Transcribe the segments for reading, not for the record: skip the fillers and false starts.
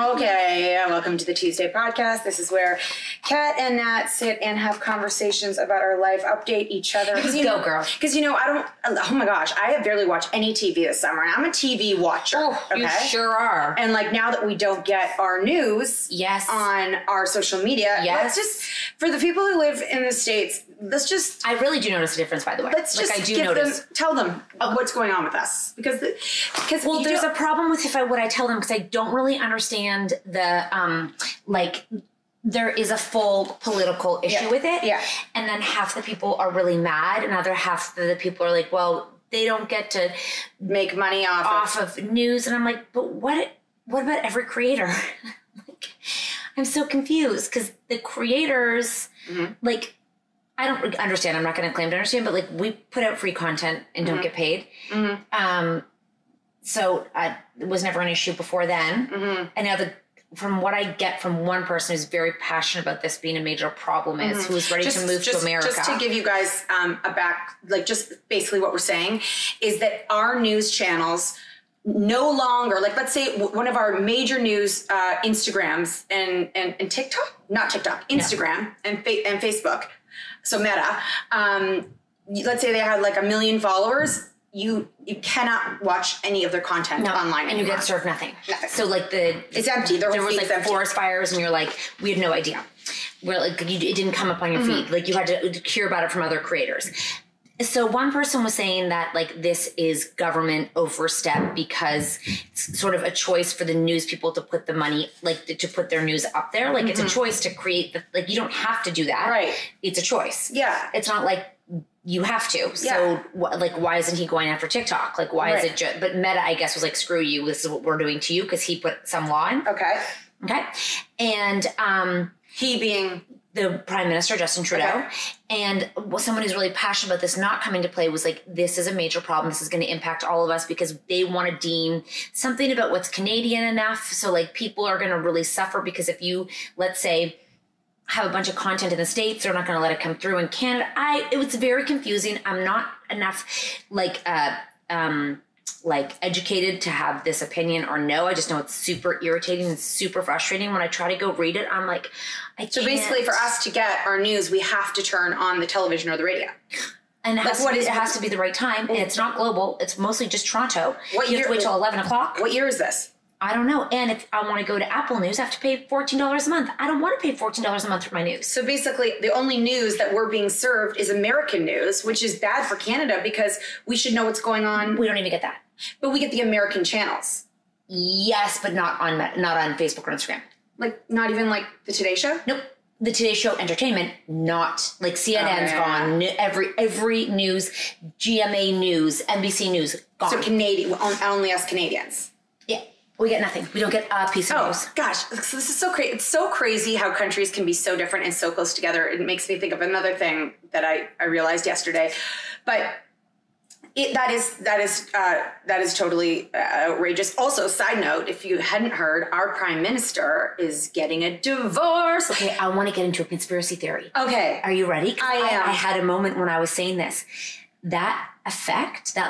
Okay, welcome to the Tuesday podcast. This is where Kat and Nat sit and have conversations about our life, update each other. Go, girl. Because, oh my gosh, I have barely watched any TV this summer, and I'm a TV watcher. Oh, okay? You sure are. And now that we don't get our news on our social media, let's just, for the people who live in the States, I really do notice a difference, by the way. Tell them what's going on with us. Because there's a problem with what I tell them, because I don't really understand the, there is a full political issue with it. Yeah. And then half the people are really mad, and other half the people are like, well, they don't get to make money off of news. And I'm like, but what about every creator? I'm so confused, because the creators, I don't understand. I'm not going to claim to understand, but we put out free content and don't get paid. So it was never an issue before then. And now from what I get from one person who's very passionate about this being a major problem who is ready to move to America. Just to give you guys just basically what we're saying is that our news channels no longer, let's say one of our major news Instagrams and TikTok, not TikTok, Instagram and Facebook. So Meta, let's say they had 1 million followers. You cannot watch any of their content online and you get served nothing. So it's empty. There was forest fires, and you're we had no idea. It didn't come up on your feed. You had to hear about it from other creators. So one person was saying that this is government overstep, because it's sort of a choice for the news people to put the money, to put their news up there. It's a choice to create you don't have to do that. Right. It's a choice. Yeah. It's not you have to. So why isn't he going after TikTok? Why is it just, but Meta, I guess, was screw you. This is what we're doing to you, because he put some law in. Okay. And, he being the Prime Minister, Justin Trudeau. Okay. And someone who's really passionate about this not coming to play was this is a major problem. This is going to impact all of us, because they want to deem something about what's Canadian enough. So people are going to really suffer, because if you, let's say, have a bunch of content in the States, they're not going to let it come through in Canada. It was very confusing. I'm not enough educated to have this opinion or no. I just know it's super irritating and super frustrating. When I try to go read it, I'm I can't. So basically, for us to get our news, we have to turn on the television or the radio. And it has to be the right time. And it's not global. It's mostly just Toronto. You have to wait till 11 o'clock. What year is this? I don't know. And if I want to go to Apple News, I have to pay $14 a month. I don't want to pay $14 a month for my news. So basically, the only news that we're being served is American news, which is bad for Canada, because we should know what's going on. We don't even get that. But we get the American channels. Yes, but not on Facebook or Instagram. Not even the Today Show? Nope. The Today Show entertainment, not CNN's gone. Every news, GMA News, NBC News, gone. So Canadian, only us Canadians. Yeah. We get nothing. We don't get a piece of news. Oh, gosh. So this is so crazy. It's so crazy how countries can be so different and so close together. It makes me think of another thing that I realized yesterday. But that is totally outrageous. Also, side note, if you hadn't heard, our Prime Minister is getting a divorce. Okay, I want to get into a conspiracy theory. Okay. Are you ready? I am. I had a moment when I was saying this. That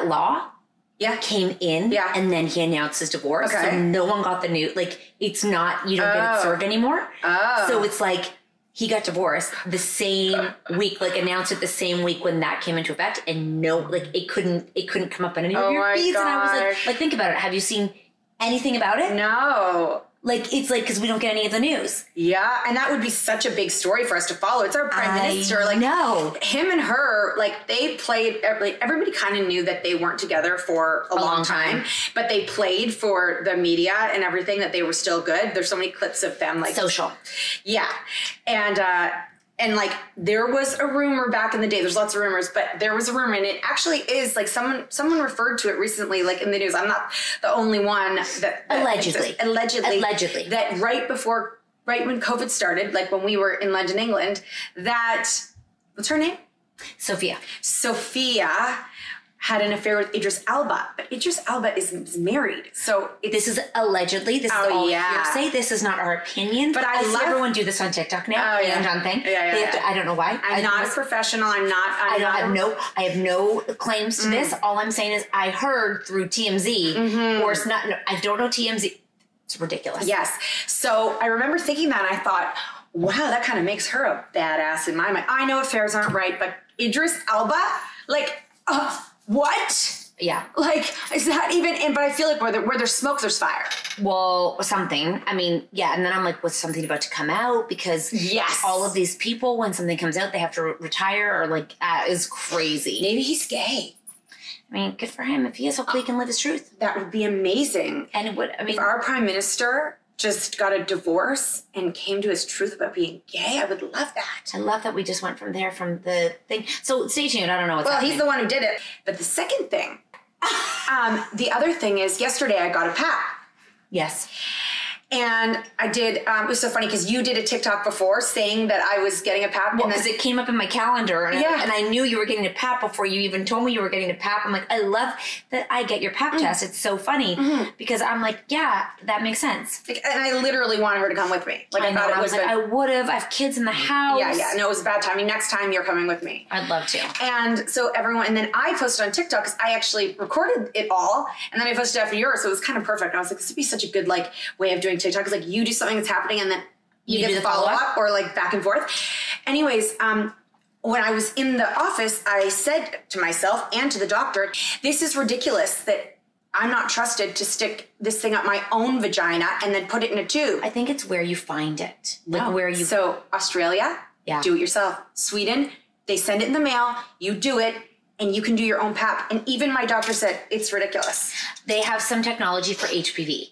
law... came in, and then he announced his divorce. Okay. So no one got the news. It's not, you don't get it served anymore. Oh. So it's he got divorced the same week, announced it the same week when that came into effect, and it couldn't come up on any of your feeds. And I was think about it. Have you seen anything about it? No. It's because we don't get any of the news. Yeah, and that would be such a big story for us to follow. It's our Prime Minister. No. Him and her, they played, everybody kind of knew that they weren't together for a long time, but they played for the media and everything that they were still good. There's so many clips of them, social. Yeah. And there was a rumor back in the day. There's lots of rumors, but there was a rumor, and it actually is someone referred to it recently, in the news. I'm not the only one that allegedly that right when COVID started, when we were in London, England, that what's her name? Sophia had an affair with Idris Elba, but Idris Elba is married. So this is allegedly. This is all hearsay. This is not our opinion. But I see everyone do this on TikTok now. John thing. I don't know why. I'm not a professional. I have no claims to this. All I'm saying is I heard through TMZ, or it's not. I don't know TMZ. It's ridiculous. Yes. So I remember thinking that, and I thought, wow, that kind of makes her a badass in my mind. I know affairs aren't right, but Idris Elba, like, what? Yeah. Like, is that even in? But I feel like where there's smoke, there's fire. Well, something. I mean, yeah. And then I'm like, was something about to come out? Because Yes. all of these people, when something comes out, they have to retire, or like, is crazy. Maybe he's gay. I mean, good for him. If he is, hopefully he can live his truth. That would be amazing. And it would, I mean, If our prime minister just got a divorce and came to his truth about being gay, I would love that. I love that we just went from the thing. So stay tuned. I don't know what's Well, happening. he's the one who did it. But the second thing, the other thing is, yesterday I got a PAP. Yes. And I did, it was so funny because you did a TikTok before saying that I was getting a PAP. Well, and because then, it came up in my calendar, and, Yeah. and I knew you were getting a PAP before you even told me you were getting a PAP. I'm like, I love that I get your PAP test. It's so funny because I'm like, yeah, that makes sense. and I literally wanted her to come with me. Like, I know. thought it I was like, a- I would have. I have kids in the house. yeah. No, it was a bad timing. Next time you're coming with me. I'd love to. And so everyone, and then I posted on TikTok because I actually recorded it all, and then I posted after yours, so it was kind of perfect. And I was like, this would be such a good like way of doing TikTok. It's like you do something that's happening, and then you do get the the follow follow-up? up or like back and forth. Anyways, when I was in the office, I said to myself and to the doctor, this is ridiculous that I'm not trusted to stick this thing up my own vagina and then put it in a tube. I think it's where you find it, like where you. So Australia, Yeah. do it yourself. Sweden, they send it in the mail, you do it, and you can do your own PAP. And even my doctor said it's ridiculous. They have some technology for HPV.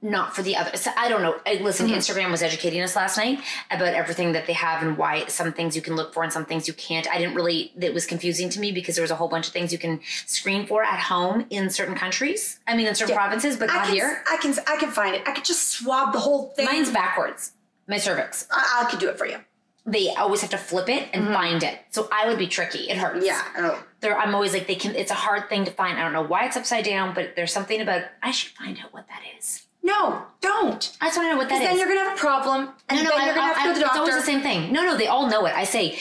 Not for the other. So I don't know. Listen, Instagram was educating us last night about everything that they have and why some things you can look for and some things you can't. I didn't really, it was confusing to me because there was a whole bunch of things you can screen for at home in certain countries. I mean, in certain provinces, but not here. I can find it. I could just swab the whole thing. Mine's backwards. My cervix. I could do it for you. They always have to flip it and find it. So I would be tricky. It hurts. Yeah. Oh. I'm always like, it's a hard thing to find. I don't know why it's upside down, but there's something about, I should find out what that is. No, don't. I just want to know what that is. Then you're gonna have a problem. And No, then you're gonna have to go to the it's doctor. always the same thing. No, they all know it. I say,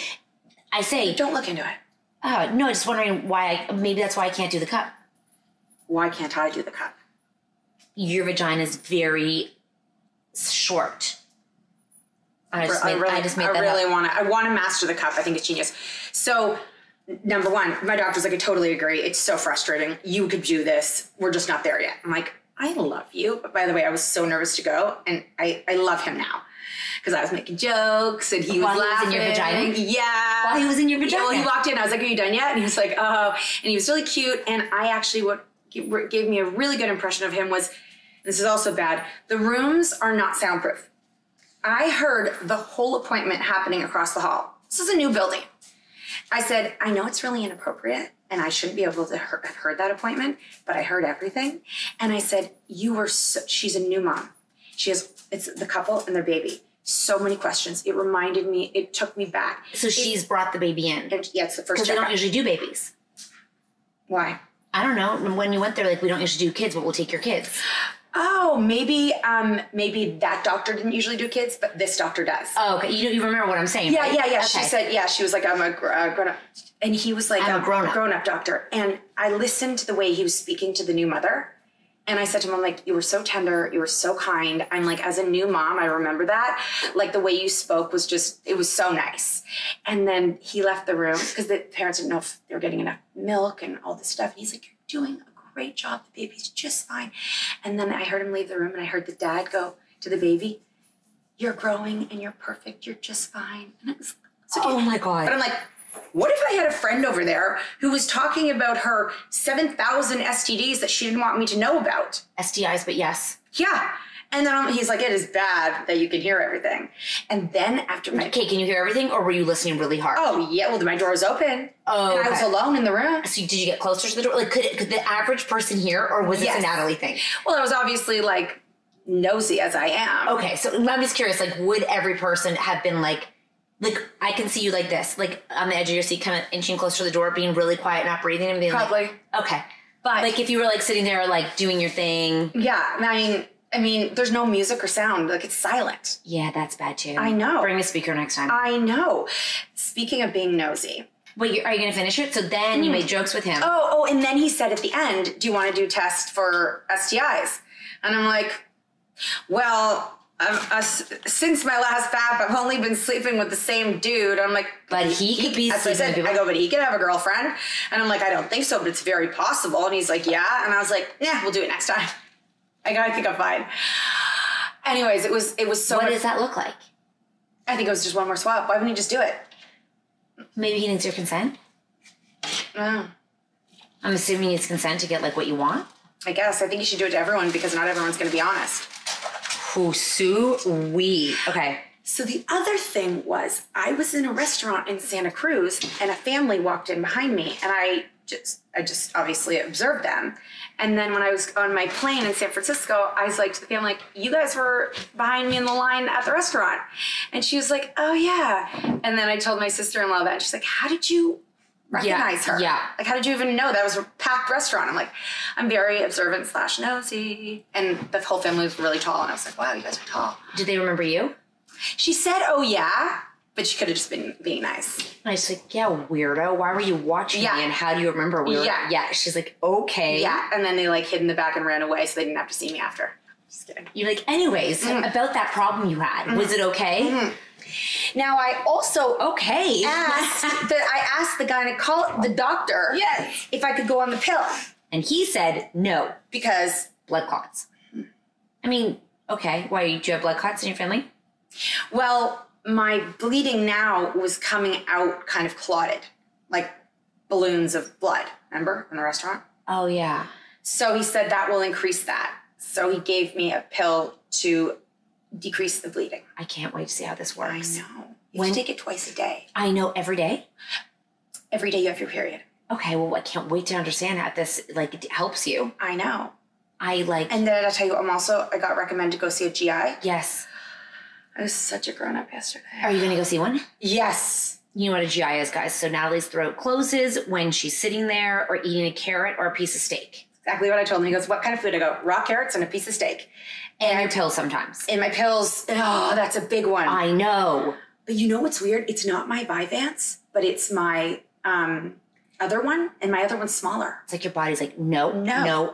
Don't look into it. no, I'm just wondering why, maybe that's why I can't do the cup. Why can't I do the cup? Your vagina is very short. I just made that up. I want to master the cup. I think it's genius. So, number one, my doctor's like, I totally agree. It's so frustrating. You could do this. We're just not there yet. I'm like, I love you. But by the way, I was so nervous to go, and I love him now. Because I was making jokes, and he was laughing. While he was in your vagina? Yeah. While he was in your vagina? Yeah, well, he walked in. I was like, are you done yet? And he was like, oh. And he was really cute. And I actually, what gave me a really good impression of him was, this is also bad, the rooms are not soundproof. I heard the whole appointment happening across the hall. This is a new building. I said, I know it's really inappropriate and I shouldn't be able to have heard that appointment, but I heard everything. And I said, she's a new mom. It's the couple and their baby. So many questions. It reminded me, it took me back. So she's brought the baby in. Yeah, it's the first Because they don't checkup. usually do babies. Why? I don't know. When you went there, like, we don't usually do kids, but we'll take your kids. Oh, maybe that doctor didn't usually do kids, but this doctor does. Oh, okay. You remember what I'm saying, right? Yeah. Okay. She said, she was like, I'm a grown-up. And he was like, I'm a grown-up doctor. And I listened to the way he was speaking to the new mother. And I said to him, I'm like, you were so tender. You were so kind. I'm like, as a new mom, I remember that. Like, the way you spoke was just, it was so nice. And then he left the room because the parents didn't know if they were getting enough milk and all this stuff. And he's like, you're doing a great job. The baby's just fine. And then I heard him leave the room and I heard the dad go to the baby, you're growing and you're perfect. You're just fine. And it was so cute. Oh my God. But I'm like, what if I had a friend over there who was talking about her 7,000 STDs that she didn't want me to know about? STIs, but yes. Yeah. And then he's like, it is bad that you can hear everything. And then after my... Okay, can you hear everything, or were you listening really hard? Oh, yeah. Well, my door was open. Oh, and I was okay. alone in the room. So did you get closer to the door? Like, could the average person hear, or was this a Natalie thing? Well, I was obviously, like, nosy as I am. Okay, so I'm just curious, like, would every person have been like, I can see you like this, like on the edge of your seat, kind of inching closer to the door, being really quiet, not breathing, and being Probably. like, okay. But like if you were like sitting there, like doing your thing. Yeah, I mean, there's no music or sound. Like, it's silent. Yeah, that's bad too. I know. Bring a speaker next time. I know. Speaking of being nosy. Wait, are you going to finish it? So then you made jokes with him. Oh, and then he said at the end, do you want to do tests for STIs? And I'm like, Well, since my last FAP, I've only been sleeping with the same dude. I'm like, but he could be that's what I sleeping said. with I people. go, but he could have a girlfriend. And I'm like, I don't think so, but it's very possible. And he's like, yeah. And I was like, yeah, we'll do it next time. I think I'm fine. Anyways, it was so. What does that look like? I think it was just one more swap. Why wouldn't he just do it? Maybe he needs your consent. Oh, I'm assuming it's consent to get like what you want. I guess. I think you should do it to everyone because not everyone's going to be honest. Who sue-wee. Okay. So the other thing was I was in a restaurant in Santa Cruz and a family walked in behind me and I just obviously observed them. And then when I was on my plane in San Francisco, I was like to the family, like, you guys were behind me in the line at the restaurant. And she was like, oh yeah. And then I told my sister-in-law that and she's like, how did you recognize her? Yeah. Like, how did you even know that was a packed restaurant? I'm like, I'm very observant / nosy. And the whole family was really tall. And I was like, wow, you guys are tall. Did they remember you? She said, oh yeah, but she could have just been being nice. I was like, yeah, weirdo. Why were you watching me? And how do you remember we were? Yeah. She's like, okay. Yeah. And then they like hid in the back and ran away so they didn't have to see me after. Just kidding. You're like, anyways, about that problem you had, was it okay? Now I also Okay. I asked the doctor if I could go on the pill. And he said no. Because Blood clots. I mean, okay. Why, do you have blood clots in your family? well, my bleeding now was coming out kind of clotted. Like balloons of blood. Remember in the restaurant? Oh, yeah. So he said that will increase that. So he gave me a pill to decrease the bleeding. I can't wait to see how this works. I know. You have to take it twice a day. I know, every day? Every day you have your period. Okay, well, I can't wait to understand how this, like, it helps you. I know. And then I tell you, I got recommended to go see a GI. Yes. I was such a grown-up yesterday. Are you going to go see one? Yes. You know what a GI is, guys. So Natalie's throat closes when she's sitting there or eating a carrot or a piece of steak. Exactly what I told him. He goes, what kind of food? I go, raw carrots and a piece of steak. And your pills sometimes. And my pills, oh, that's a big one. I know. But you know what's weird? It's not my Vyvanse, but it's my other one, and my other one's smaller. It's like your body's like, no,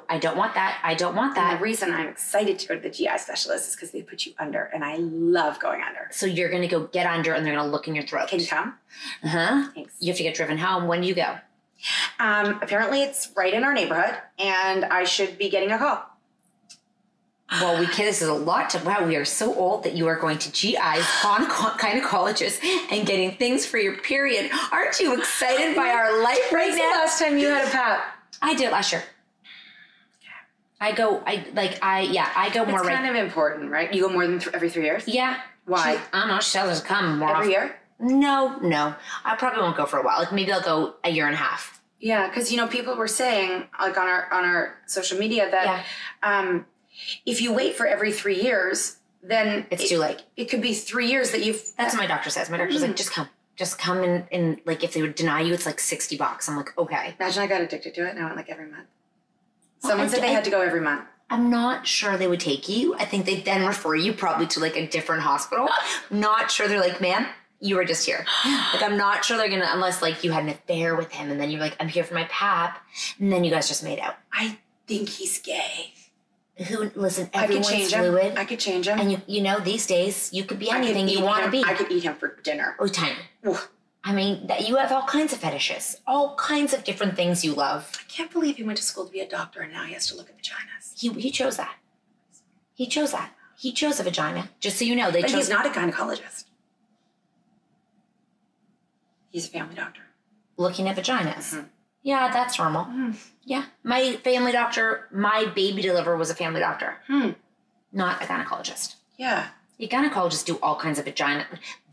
I don't want that. I don't want that. And the reason I'm excited to go to the GI specialist is because they put you under, and I love going under. So you're going to go get under, and they're going to look in your throat. Can you come? Uh-huh. Thanks. You have to get driven home. When do you go? Apparently it's right in our neighborhood, and I should be getting a call. Well, this is a lot to, wow, we are so old that you are going to GIs, gynecologists, and getting things for your period. Aren't you excited by our life right now? When's the last time you had a PAP? I did last year. I go more. It's kind of important, right? You go more than every 3 years? Yeah. Why? I don't know. She tells us to come more every year? No. I probably won't go for a while. Like maybe I'll go a year and a half. Yeah, because people were saying like on our social media that if you wait for every 3 years, then it's too late. It could be 3 years that you've. That's what my doctor says. My doctor's like, just come and like if they would deny you, it's like $60. I'm like, okay. Imagine I got addicted to it and I went like every month. Someone said they had to go every month. I'm not sure they would take you. I think they'd then refer you probably to like a different hospital. Not sure. They're like, man, you were just here. Like, I'm not sure they're going to, unless like you had an affair with him and then you're like, I'm here for my PAP. And then you guys just made out. I think he's gay. Listen, everyone's fluid. I could change him. And you know, these days you could be anything you want to be. I could eat him for dinner. Oh, tiny. I mean, you have all kinds of fetishes. All kinds of different things you love. I can't believe he went to school to be a doctor and now he has to look at vaginas. He chose that. He chose that. He chose a vagina. Just so you know, But he's not a gynecologist. He's a family doctor. Looking at vaginas. Mm-hmm. Yeah, that's normal. Mm. Yeah. My family doctor, my baby deliverer was a family doctor. Not a gynecologist. Yeah. The gynecologists do all kinds of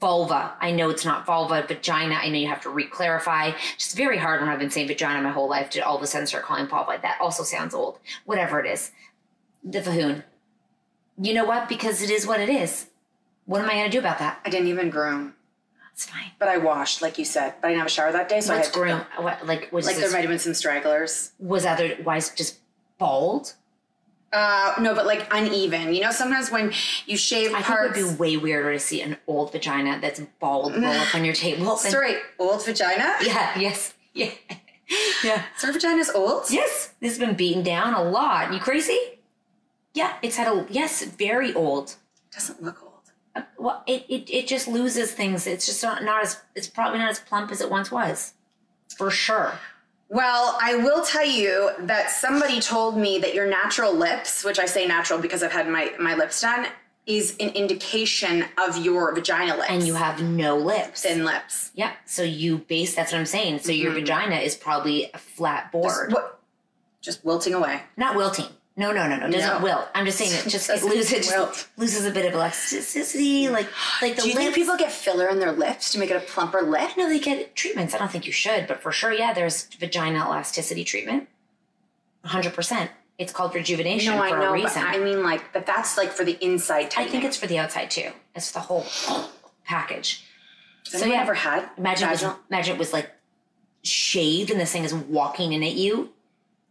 vulva. I know it's not vulva, vagina. I know you have to re-clarify. Just very hard when I've been saying vagina my whole life to all of a sudden start calling vulva. That also sounds old. Whatever it is. The Fahoon. You know what? Because it is what it is. What am I going to do about that? I didn't even groom. It's fine. But I washed, like you said. But I didn't have a shower that day, so What's I had to groom? What, like there might have been some stragglers. Was otherwise just bald? No, but like uneven. You know, sometimes when you shave parts... I think it would be way weirder to see an old vagina that's bald roll up on your table. Sorry, old vagina? Yeah, yes. Yeah. Yeah. So our vagina's old? Yes. This has been beaten down a lot. You crazy? Yeah, it's at a, yes, very old. It doesn't look old. Well, it just loses things. It's just not as, it's probably not as plump as it once was. For sure. Well, I will tell you that somebody told me that your natural lips, which I say natural because I've had my lips done, is an indication of your vagina lips. And you have no lips. Thin lips. Yeah. So that's what I'm saying. So your vagina is probably a flat board. Just wilting away. Not wilting. No. It doesn't wilt. I'm just saying it loses a bit of elasticity. Like the lips. Do you think people get filler in their lips to make it a plumper lip? No, they get treatments. I don't think you should, but for sure, yeah, there's vagina elasticity treatment. 100%. It's called rejuvenation for a reason. But I mean, but that's for the inside tightening. I think it's for the outside too. It's the whole package. So yeah, ever had? Imagine it was shaved and this thing is walking in at you.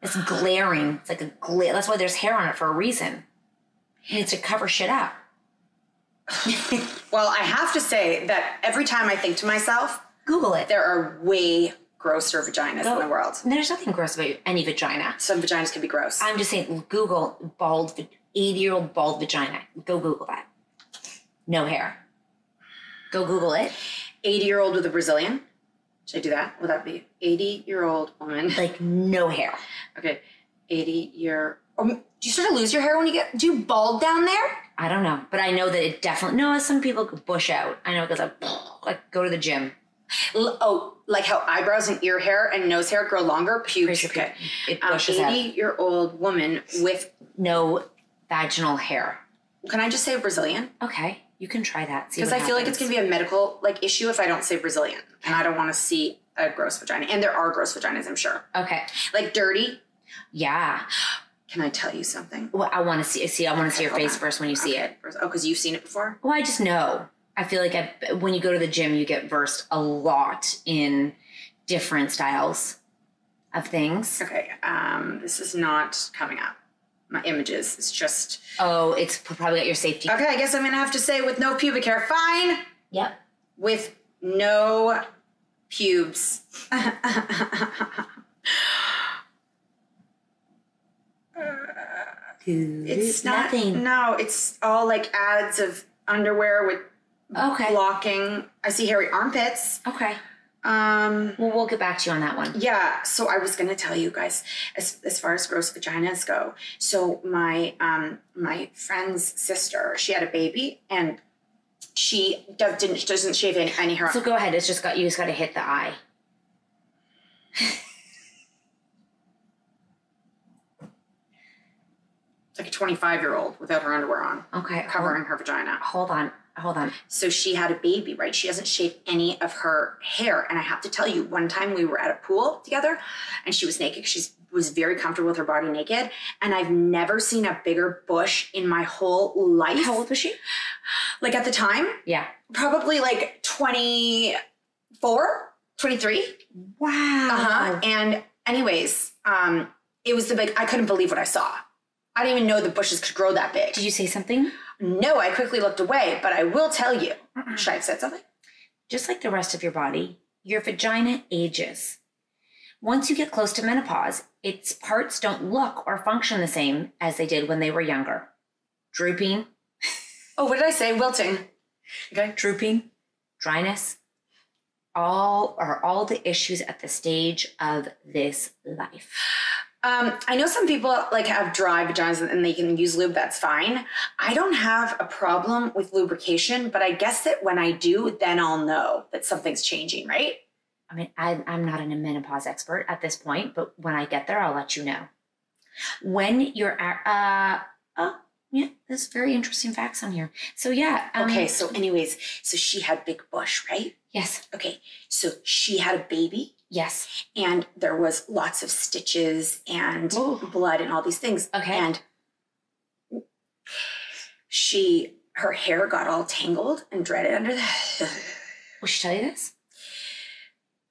It's glaring. It's like a glare. That's why there's hair on it for a reason. It needs to cover shit up. Well, I have to say that every time I think to myself, Google it. There are way grosser vaginas in the world. There's nothing gross about any vagina. Some vaginas can be gross. I'm just saying, Google 80-year-old bald vagina. Go Google that. No hair. Go Google it. 80-year-old with a Brazilian. Should I do that? Would that be 80-year-old woman? No hair. Okay. 80-year... do you sort of lose your hair when do you bald down there? I don't know. But I know that it definitely... No, some people bush out. I know it goes go to the gym. Oh, like how eyebrows and ear hair and nose hair grow longer? Pubes. Okay. It bushes out. 80-year-old woman with... No vaginal hair. Can I just say Brazilian? Okay. You can try that. Because I feel like it's going to be a medical issue if I don't say Brazilian. And I don't want to see a gross vagina. And there are gross vaginas, I'm sure. Okay. Dirty? Yeah. Can I tell you something? Well, I want to see I want to see your face first when you see it. Oh, because you've seen it before? Well, I just know. I feel like when you go to the gym, you get versed a lot in different styles of things. Okay. This is not coming up. My images. It's just... Oh, it's probably got your safety. Okay, I guess I'm going to have to say with no pubic hair. Fine. Yep. With no pubes. It's not... Nothing. No, it's all ads of underwear with blocking. I see hairy armpits. Okay. Well, we'll get back to you on that one. Yeah, so I was gonna tell you guys as far as gross vaginas go. So my friend's sister, she had a baby and she doesn't shave any hair. So go ahead. You just got to hit the eye. It's like a 25-year-old without her underwear on. Okay, covering her vagina. Hold on. So she had a baby, right? She doesn't shave any of her hair. And I have to tell you, one time we were at a pool together and she was naked. She was very comfortable with her body naked. And I've never seen a bigger bush in my whole life. How old was she? At the time? Yeah. Probably 24, 23. Wow. Uh-huh. And anyways, it was I couldn't believe what I saw. I didn't even know the bushes could grow that big. Did you say something? No, I quickly looked away, but I will tell you. Should I have said something? Just like the rest of your body, your vagina ages. Once you get close to menopause, its parts don't look or function the same as they did when they were younger. Drooping. Oh, what did I say? Wilting. Okay. Drooping, dryness, all the issues at the stage of this life. I know some people have dry vaginas and they can use lube. That's fine. I don't have a problem with lubrication, but I guess that when I do, then I'll know that something's changing, right? I mean, I'm not a menopause expert at this point, but when I get there, I'll let you know. When you're yeah, there's very interesting facts on here. So yeah. Okay. So anyways, so she had big bush, right? Yes. Okay. So she had a baby. Yes. And there was lots of stitches and blood and all these things. Okay. And her hair got all tangled and dreaded under the... Will she tell you this?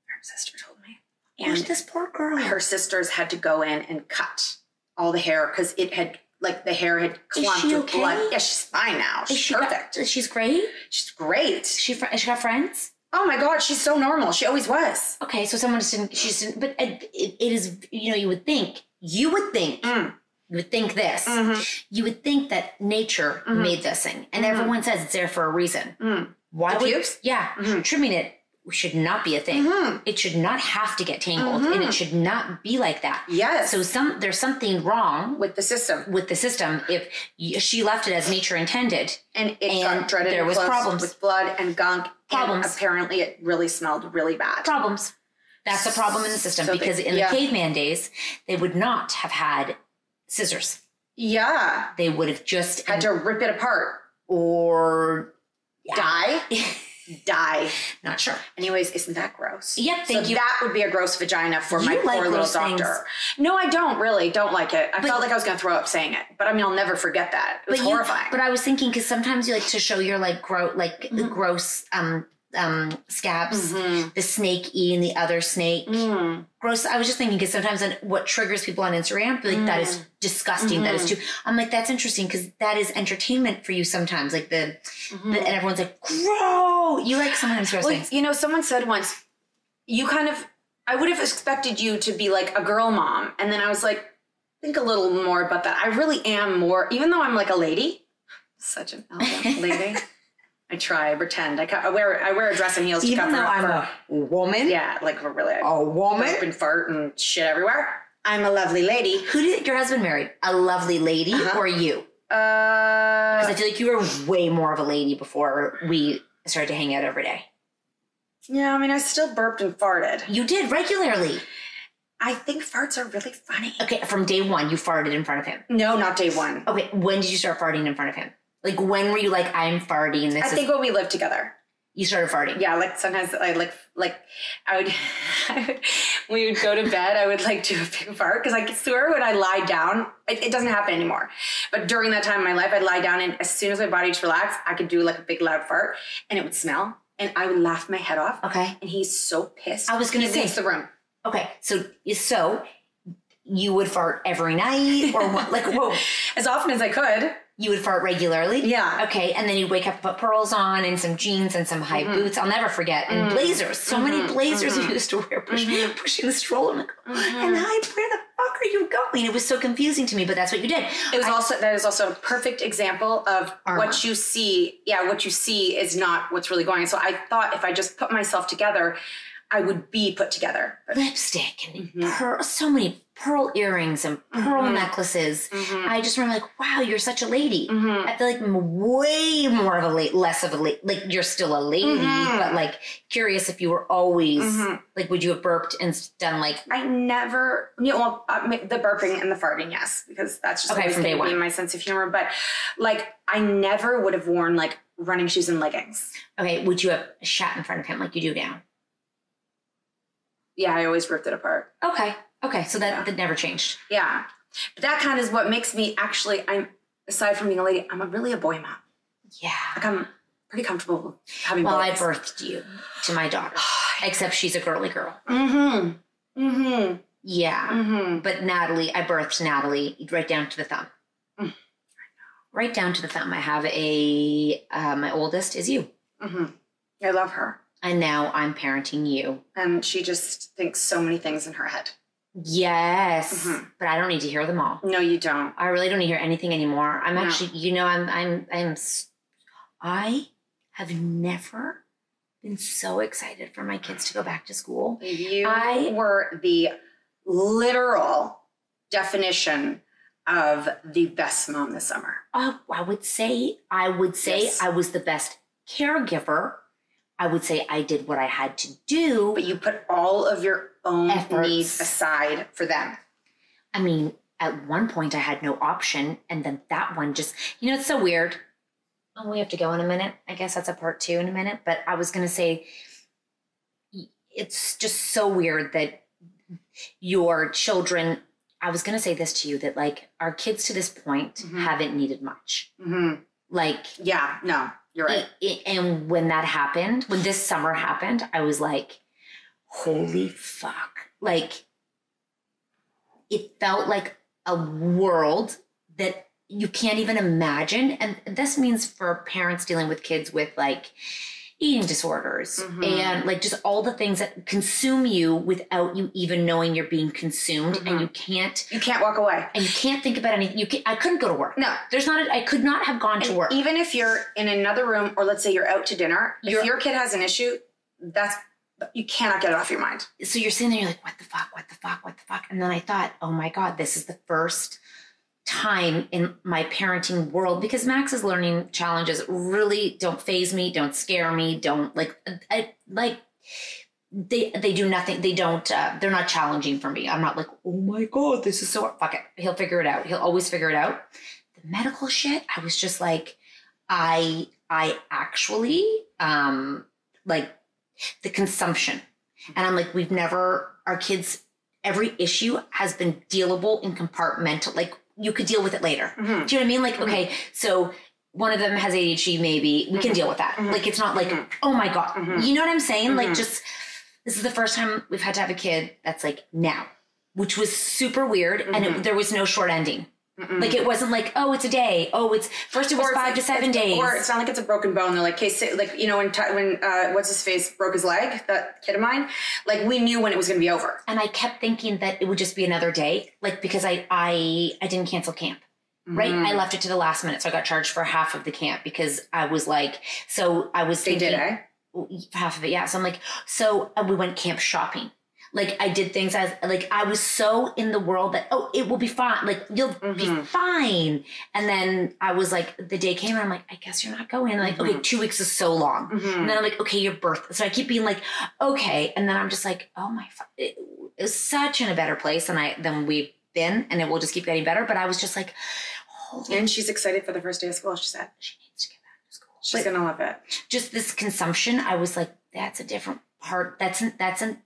Her sister told me. And this poor girl. Her sisters had to go in and cut all the hair because it had... the hair had clumped with blood. Yeah, she's fine now. She's perfect. She's great? She's great. She got friends? Oh my God, she's so normal. She always was. Okay, so someone just didn't, but it is, you would think You would think this. You would think that nature made this thing. And everyone says it's there for a reason. Why The would... pubes? Yeah. Trimming it should not be a thing. It should not have to get tangled. And it should not be like that. Yes. So there's something wrong with the system. If she left it as nature intended. And it got dreaded. There was problems. With blood and gunk. Problems. And apparently it really smelled really bad. Problems. That's a problem in the system So because in the caveman days, they would not have had scissors. Yeah. They would have just had to rip it apart. Or die. Die. Not sure. Anyways, isn't that gross? Yep, thank you. That would be a gross vagina for my like poor little gross doctor. things. No, I don't like it. I felt like I was going to throw up saying it, but I mean, I'll never forget that. It was horrifying. But I was thinking because sometimes you like to show your like gross scabs, the snake eating the other snake. Gross. I was just thinking because sometimes what triggers people on Instagram, like that is disgusting. That is too. I'm like, that's interesting because that is entertainment for you sometimes. Like and everyone's like, gross. You like sometimes gross things. You know, someone said once, I would have expected you to be like a girl mom. And then I was like, think a little more about that. I really am more, even though I'm like a lady, such an elegant lady. I try, I pretend. I wear a dress and heels to cover up. Even though I'm a woman? Yeah, like a woman? Burp and fart and shit everywhere. I'm a lovely lady. Who did your husband marry? A lovely lady or you? Because I feel like you were way more of a lady before we started to hang out every day. Yeah, I mean, I still burped and farted. You did regularly. I think farts are really funny. Okay, from day one, you farted in front of him. No, not day one. Okay, when did you start farting in front of him? Like, when were you like, I'm farting? I think when we lived together. You started farting? Yeah, like sometimes I would when we would go to bed, I would like do a big fart because I swear when I lie down, it doesn't happen anymore. But during that time in my life, I'd lie down and as soon as my body just relaxed, I could do like a big loud fart and it would smell and I would laugh my head off. Okay. And he's so pissed. I was going to say. He leaves the room. Okay, so you would fart every night or what? Like, whoa. As often as I could. You would fart regularly? Yeah. Okay, and then you'd wake up, put pearls on and some jeans and some high boots. I'll never forget. And blazers. So many blazers you used to wear pushing the stroller. I'm like, and where the fuck are you going? It was so confusing to me, but that's what you did. That is also a perfect example of armor. What you see. Yeah, what you see is not what's really going on. So I thought if I just put myself together, I would be put together. Lipstick and so many pearl earrings and pearl necklaces. I just remember like, wow, you're such a lady. I feel like I'm way more of less of a lady. Like you're still a lady, but like curious if you were always like, would you have burped and done like? I never, the burping and the farting, yes, because that's just always going to be my sense of humor. But like, I never would have worn like running shoes and leggings. Okay, would you have shat in front of him like you do now? Yeah, I always ripped it apart. Okay, so that never changed. Yeah. But that kind of is what makes me actually, aside from being a lady, I'm really a boy mom. Yeah. Like I'm pretty comfortable having boys. Well, I birthed you to my daughter, except she's a girly girl. Yeah. But Natalie, I birthed Natalie right down to the thumb. Right down to the thumb. I have my oldest is you. I love her. And now I'm parenting you. And she just thinks so many things in her head. Yes. But I don't need to hear them all. No, you don't. I really don't need to hear anything anymore. I'm actually, I have never been so excited for my kids to go back to school. You were the literal definition of the best mom this summer. Oh, I would say yes. I was the best caregiver. I would say I did what I had to do. But you put all of your own efforts needs aside for them. I mean, at one point I had no option. And then that one just, it's so weird. Oh, we have to go in a minute. I guess that's a part 2 in a minute. But I was going to say, it's just so weird that your children, I was going to say this to you, that like our kids to this point haven't needed much. Like, yeah, no. You're right. And when that happened, when this summer happened, I was like, holy fuck. Like, it felt like a world that you can't even imagine. And this means for parents dealing with kids with like, eating disorders and like just all the things that consume you without you even knowing you're being consumed, and you can't walk away, and you can't think about anything. I couldn't go to work. No, I could not have gone to work. Even if you're in another room, or let's say you're out to dinner, if your kid has an issue, you cannot get it off your mind. So you're sitting there, you're like, what the fuck? And then I thought, oh my God, this is the first time in my parenting world, because Max's learning challenges really don't faze me, don't scare me, don't they do nothing. They don't, they're not challenging for me. I'm not like, oh my God, this is so, fuck it. He'll figure it out. He'll always figure it out. The medical shit, I was just like, I actually, like the consumption. And I'm like, our kids, every issue has been dealable in compartmental, like you could deal with it later. Do you know what I mean? Like, okay, so one of them has ADHD, maybe we can deal with that. Like, it's not like, oh my God, you know what I'm saying? Like, just, this is the first time we've had to have a kid that's like now, which was super weird. And there was no short ending. Like, it wasn't like, oh, it's a day. Oh, first it was 5 to 7 days. Or it's not like it's a broken bone. They're like, okay, like, you know, when what's his face broke his leg, that kid of mine, like, we knew when it was going to be over. And I kept thinking that it would just be another day, like, because I didn't cancel camp. Right. I left it to the last minute. So I got charged for half of the camp because I was like, so I was thinking. They did, eh? Half of it. Yeah. So I'm like, we went camp shopping. Like, I did things as, like, I was so in the world that, oh, it will be fine. Like, you'll be fine. And then I was like, the day came and I'm like, I guess you're not going. Like, okay, 2 weeks is so long. And then I'm like, okay, your birth. So I keep being like, okay. And then I'm just like, oh my, it was such in a better place than we've been. And it will just keep getting better. But I was just like, and she's excited for the first day of school. She said she needs to get back to school. She's going to love it. Just this consumption. I was like, that's a different part. That's a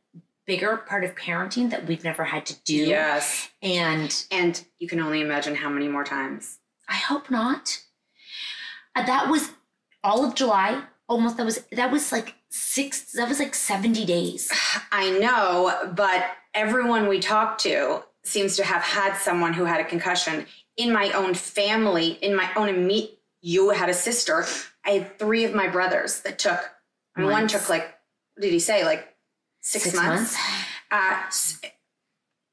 bigger part of parenting that we've never had to do. Yes. And you can only imagine how many more times. I hope not. That was all of July. Almost, that was like 70 days. I know, but everyone we talked to seems to have had someone who had a concussion. In my own family, you had a sister. I had 3 of my brothers that took, and one took like, what did he say? Like 6 months.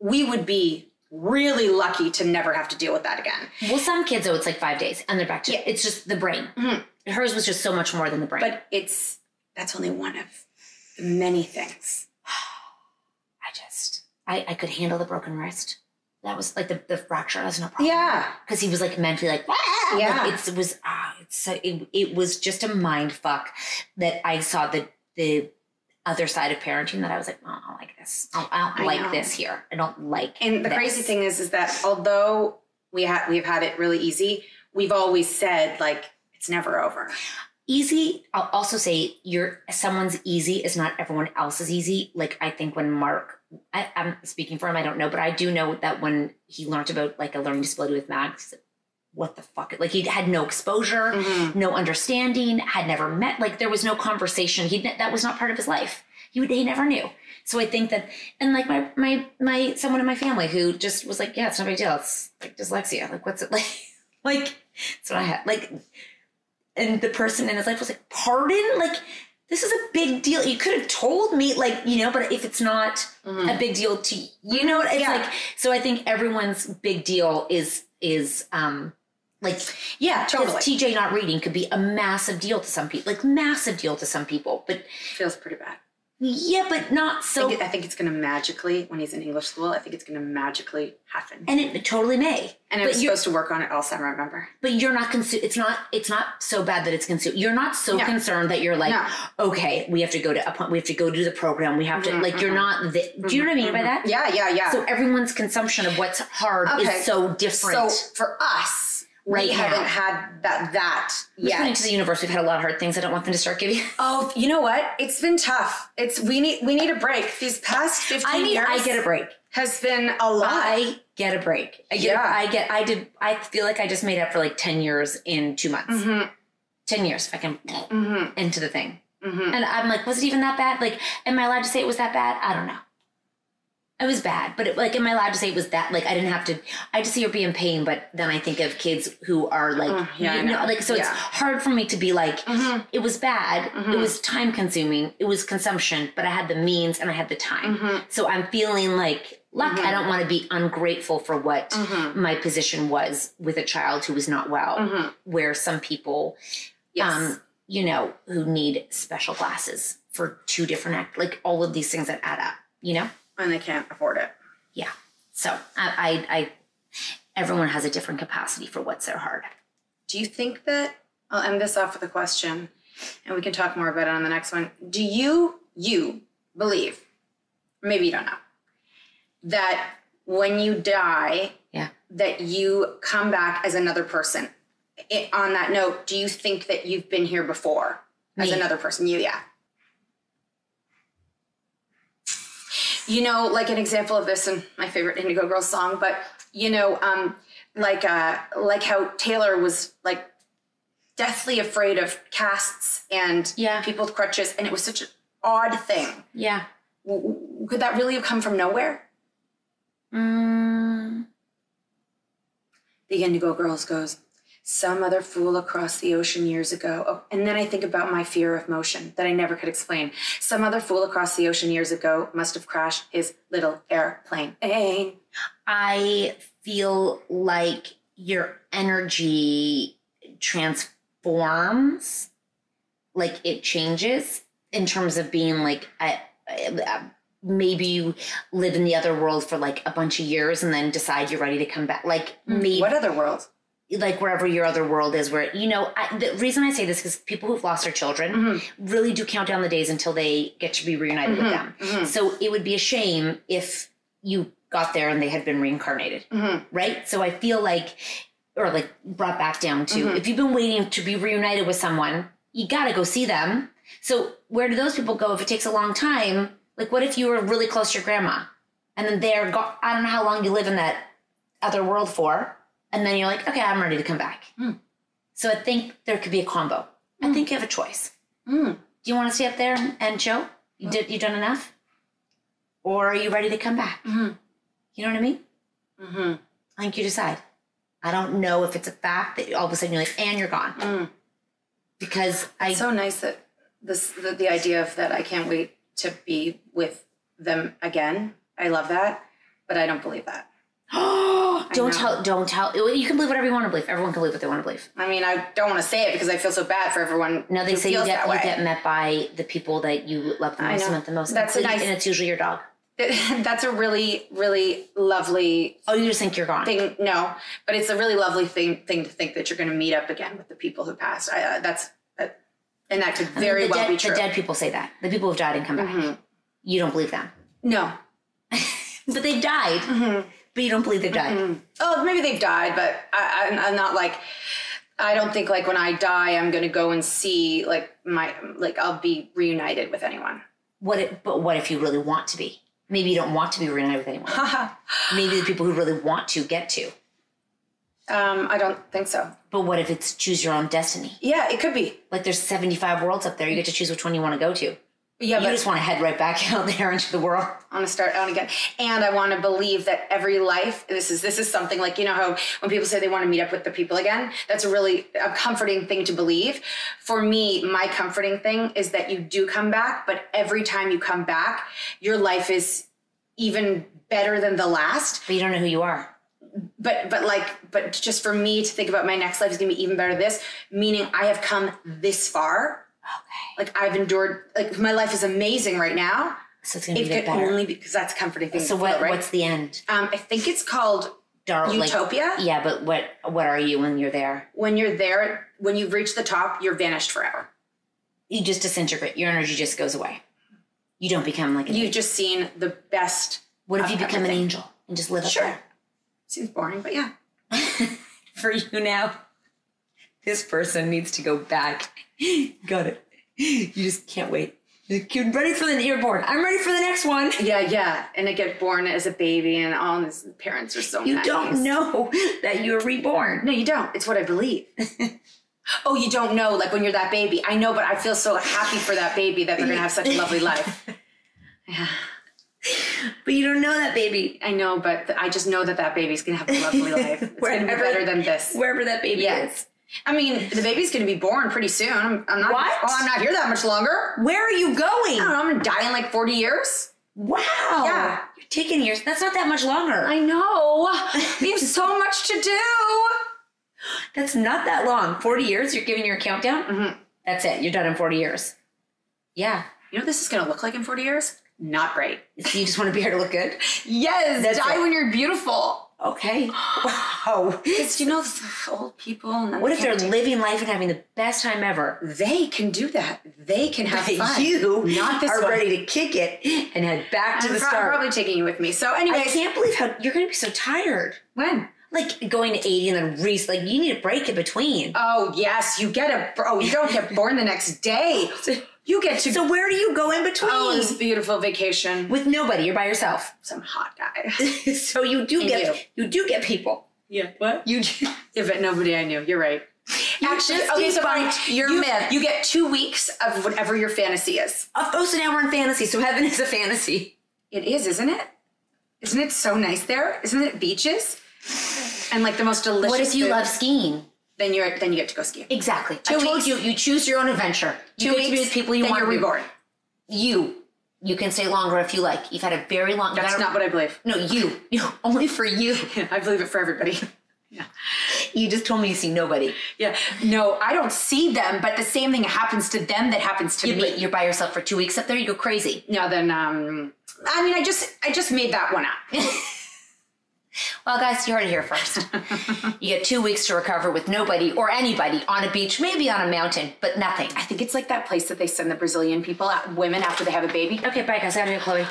We would be really lucky to never have to deal with that again. Well, some kids, though, it's like 5 days and they're back to it. It's just the brain. Hers was just so much more than the brain. But that's only one of the many things. I could handle the broken wrist. That was like the fracture. That's no problem. Yeah. Because he was like mentally like, yeah. Like, it was just a mind fuck that I saw the other side of parenting that I was like, oh, I don't like this. I don't like this here. I don't like And the crazy thing is that although we've had it really easy, we've always said, like, it's never over. Easy. I'll also say someone's easy is not everyone else's easy. Like, I think when Mark, I'm speaking for him, I don't know, but I do know that when he learned about like a learning disability with Max, what the fuck? Like, he had no exposure, no understanding, had never met, like, there was no conversation. That was not part of his life. He never knew. So I think that, and like my someone in my family who just was like, yeah, it's no big deal. It's like dyslexia. Like, what's it like? Like, that's what I had. Like, and the person in his life was like, pardon? Like, this is a big deal. You could have told me, like, you know, but if it's not a big deal to you, you know, it's like, so I think everyone's big deal is like, yeah, totally. TJ not reading could be a massive deal to some people, like massive deal to some people, but feels pretty bad. Yeah, but not so. I think it's going to magically, when he's in English school, I think it's going to magically happen. And it totally may. And I was supposed to work on it all summer, remember? But you're not it's not so bad that it's consumed. You're not so concerned that you're like, okay, we have to go to the program. We have to, like, you're not, do you know what I mean by that? Yeah. So everyone's consumption of what's hard is so different. So for us, we haven't had that yet. Listening to the universe, we've had a lot of hard things. I don't want them to start giving. Oh, you know what? It's been tough. We need a break. These past 15 years. I get a break. Has been a lot. I get a break. I feel like I just made up for like 10 years in 2 months. 10 years if I can into the thing. And I'm like, was it even that bad? Like, am I allowed to say it was that bad? I don't know. It was bad, but like, am I allowed to say it was that? Like, I didn't have to. I just see her be in pain, but then I think of kids who are like, like, so it's hard for me to be like, it was bad. It was time consuming. It was consumption, but I had the means and I had the time. So I'm feeling like, luck. I don't want to be ungrateful for what my position was with a child who was not well, where some people, you know, who need special glasses for 2 different like all of these things that add up, you know. And they can't afford it. Yeah. So I everyone has a different capacity for what's their hard. Do you think that, I'll end this off with a question and we can talk more about it on the next one. Do you believe, maybe you don't know, that when you die, that you come back as another person? On that note, do you think that you've been here before as another person? You know, like an example of this, and my favorite Indigo Girls song, but you know, like how Taylor was like deathly afraid of casts and people with crutches, and it was such an odd thing. Yeah. Could that really have come from nowhere? The Indigo Girls goes, some other fool across the ocean years ago. Oh, and then I think about my fear of motion that I never could explain. Some other fool across the ocean years ago must have crashed his little airplane. I feel like your energy transforms, like it changes in terms of being like, maybe you live in the other world for like a bunch of years and then decide you're ready to come back. Like maybe. What other world? Like wherever your other world is, where, you know, the reason I say this is people who've lost their children really do count down the days until they get to be reunited with them. So it would be a shame if you got there and they had been reincarnated, right? So I feel like, or like brought back down to, if you've been waiting to be reunited with someone, you got to go see them. So where do those people go if it takes a long time? Like, what if you were really close to your grandma and then I don't know how long you live in that other world for. And then you're like, okay, I'm ready to come back. So I think there could be a combo. I think you have a choice. Do you want to stay up there and chill? You done enough? Or are you ready to come back? You know what I mean? I think you decide. I don't know if it's a fact that all of a sudden you're like, and you're gone. Because it's so nice that the idea of that I can't wait to be with them again. I love that, but I don't believe that. Don't tell. You can believe whatever you want to believe. Everyone can believe what they want to believe. I mean, I don't want to say it because I feel so bad for everyone. No, they say you get met by the people that you love the most and met the most. That's nice. And it's usually your dog. That's a really, really lovely. Oh, you just think you're gone? No, but it's a really lovely thing to think that you're going to meet up again with the people who passed. And that could very well be true. The dead people say that. The people who've died and come back. You don't believe them. No, but they've died. But you don't believe they've died. Oh, maybe they've died, but I'm not like. I don't think like when I die, I'm going to go and see I'll be reunited with anyone. But what if you really want to be? Maybe you don't want to be reunited with anyone. Maybe the people who really want to get to. I don't think so. But what if it's choose your own destiny? Yeah, it could be. Like there's 75 worlds up there. You get to choose which one you want to go to. Yeah, you just want to head right back out there into the world. I want to start out again. And I want to believe that every life, this is something like, you know how when people say they want to meet up with the people again, that's a comforting thing to believe. For me, my comforting thing is that you do come back, but every time you come back, your life is even better than the last. But you don't know who you are. But just for me to think about my next life is going to be even better this, meaning I have come this far. Okay. Like I've endured, like my life is amazing right now. So it's going to be better. Only because that's a comforting thing. So what's the end? I think it's called Utopia. Yeah, but what are you when you're there? When you're there, when you've reached the top, you're vanished forever. You just disintegrate. Your energy just goes away. You don't become like an angel. You've just seen the best. What if you become an angel and just live up there? Seems boring, but yeah. For you now, this person needs to go back. Got it. You just can't wait. You're ready for you're born. I'm ready for the next one. Yeah. And I get born as a baby and all his parents are so nice. You don't know that you're reborn. No, you don't. It's what I believe. Oh, you don't know, like when you're that baby. I know, but I feel so happy for that baby that they're going to have such a lovely life. Yeah. But you don't know that baby. I know, but I just know that baby's going to have a lovely life. It's going to be better than this. Wherever that baby is. I mean, the baby's going to be born pretty soon. I'm not. What? Well, I'm not here that much longer. Where are you going? I don't know. I'm going to die in like 40 years. Wow. Yeah. You're taking years. That's not that much longer. I know. We have so much to do. That's not that long. 40 years? You're giving your countdown? Mm-hmm. That's it. You're done in 40 years. Yeah. You know what this is going to look like in 40 years? Not great. So you just want to be here to look good? Yes. That's die it. when you're beautiful. Okay. Wow. Because, you know, old people. And What if they're living life and having the best time ever? They can do that. They can have But fun. you Not this are one. ready to kick it and head back to the I'm start. probably taking you with me. So I anyway. can't believe how you're going to be so tired. When? Like going to 80 and then like you need a break in between. Oh, yes. You don't get born the next day. You get to. So where do you go in between? Oh, this beautiful vacation. With nobody. You're by yourself. Some hot guy. So you do get people. Yeah. What? You Yeah, but nobody I knew. You're right. just debunked your myth. You get 2 weeks of whatever your fantasy is. Oh, so now we're in fantasy. So heaven is a fantasy. It is, isn't it? Isn't it so nice there? Isn't it beaches? And like the most delicious What if you food? love skiing? Then you get to go skiing. Exactly. 2 I told weeks. you choose your own adventure. You 2 get to be weeks, with people you then want you're to be. reborn. You can stay longer if you like. You've had a very long. That's not what I believe. No, you only for you. I believe it for everybody. Yeah. You just told me you see nobody. Yeah. No, I don't see them, but the same thing happens to them that happens to me. But you're by yourself for 2 weeks up there. You go crazy. No, then I mean, I just made that one up. Well, guys, you heard it here first. You get 2 weeks to recover with nobody or anybody on a beach, maybe on a mountain, but nothing. I think it's like that place that they send the Brazilian women after they have a baby. Okay, bye, guys. I gotta go, Chloe.